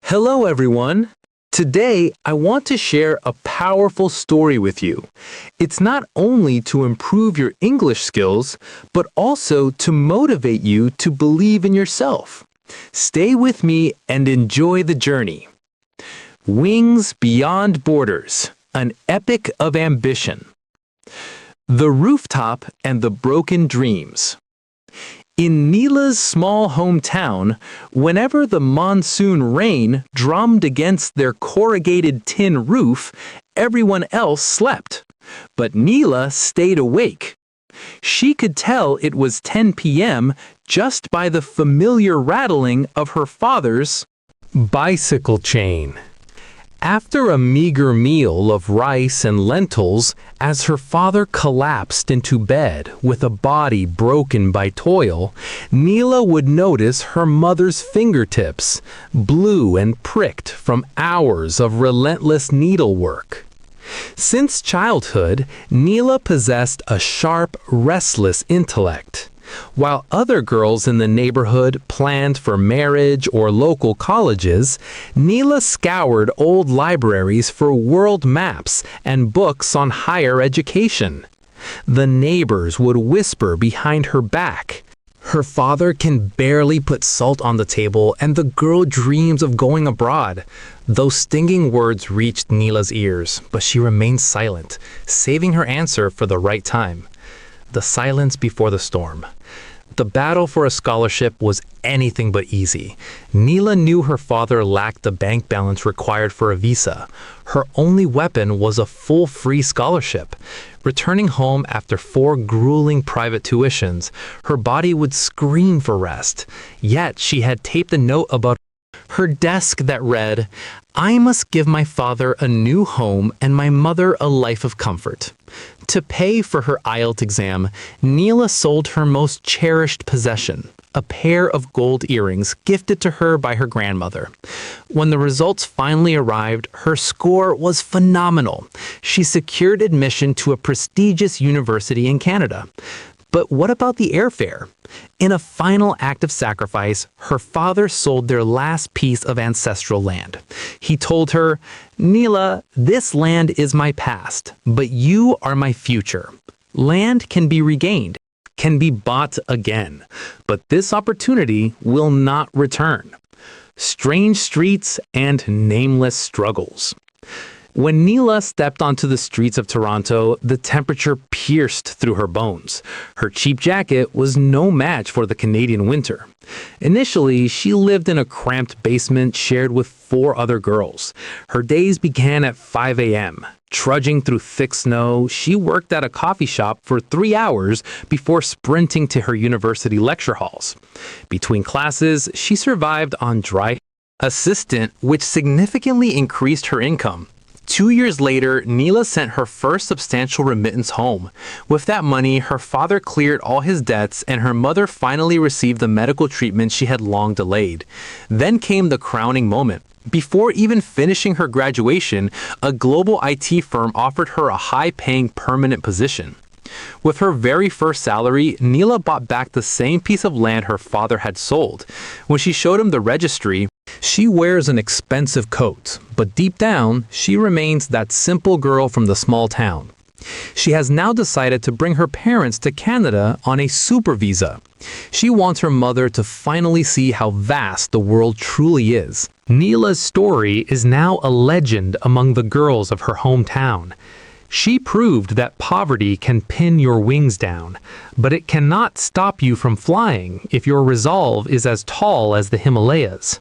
Hello, everyone. Today, I want to share a powerful story with you. It's not only to improve your English skills, but also to motivate you to believe in yourself. Stay with me and enjoy the journey. Wings Beyond Borders, an epic of ambition. The Rooftop and the Broken Dreams. In Neela's small hometown, whenever the monsoon rain drummed against their corrugated tin roof, everyone else slept. But Neela stayed awake. She could tell it was 10 p.m. just by the familiar rattling of her father's bicycle chain. After a meager meal of rice and lentils, as her father collapsed into bed with a body broken by toil, Neela would notice her mother's fingertips, blue and pricked from hours of relentless needlework. Since childhood, Neela possessed a sharp, restless intellect. While other girls in the neighborhood planned for marriage or local colleges, Neela scoured old libraries for world maps and books on higher education. The neighbors would whisper behind her back, "Her father can barely put salt on the table and the girl dreams of going abroad." Those stinging words reached Neela's ears, but she remained silent, saving her answer for the right time. The silence before the storm. The battle for a scholarship was anything but easy. Neela knew her father lacked the bank balance required for a visa. Her only weapon was a full free scholarship. Returning home after 4 grueling private tuitions, her body would scream for rest. Yet she had taped a note above her desk that read, "I must give my father a new home and my mother a life of comfort." To pay for her IELTS exam, Neela sold her most cherished possession, a pair of gold earrings gifted to her by her grandmother. When the results finally arrived, her score was phenomenal. She secured admission to a prestigious university in Canada. But what about the airfare? In a final act of sacrifice, her father sold their last piece of ancestral land. He told her, "Neela, this land is my past, but you are my future. Land can be regained, can be bought again, but this opportunity will not return." Strange streets and nameless struggles. When Neela stepped onto the streets of Toronto, the temperature pierced through her bones. Her cheap jacket was no match for the Canadian winter. Initially, she lived in a cramped basement shared with 4 other girls. Her days began at 5 a.m. Trudging through thick snow, she worked at a coffee shop for 3 hours before sprinting to her university lecture halls. Between classes, she survived on dry assistant, which significantly increased her income. 2 years later, Neela sent her first substantial remittance home. With that money, her father cleared all his debts and her mother finally received the medical treatment she had long delayed. Then came the crowning moment. Before even finishing her graduation, a global IT firm offered her a high-paying permanent position. With her very first salary, Neela bought back the same piece of land her father had sold. When she showed him the registry, she wears an expensive coat, but deep down, she remains that simple girl from the small town. She has now decided to bring her parents to Canada on a super visa. She wants her mother to finally see how vast the world truly is. Neela's story is now a legend among the girls of her hometown. She proved that poverty can pin your wings down, but it cannot stop you from flying if your resolve is as tall as the Himalayas.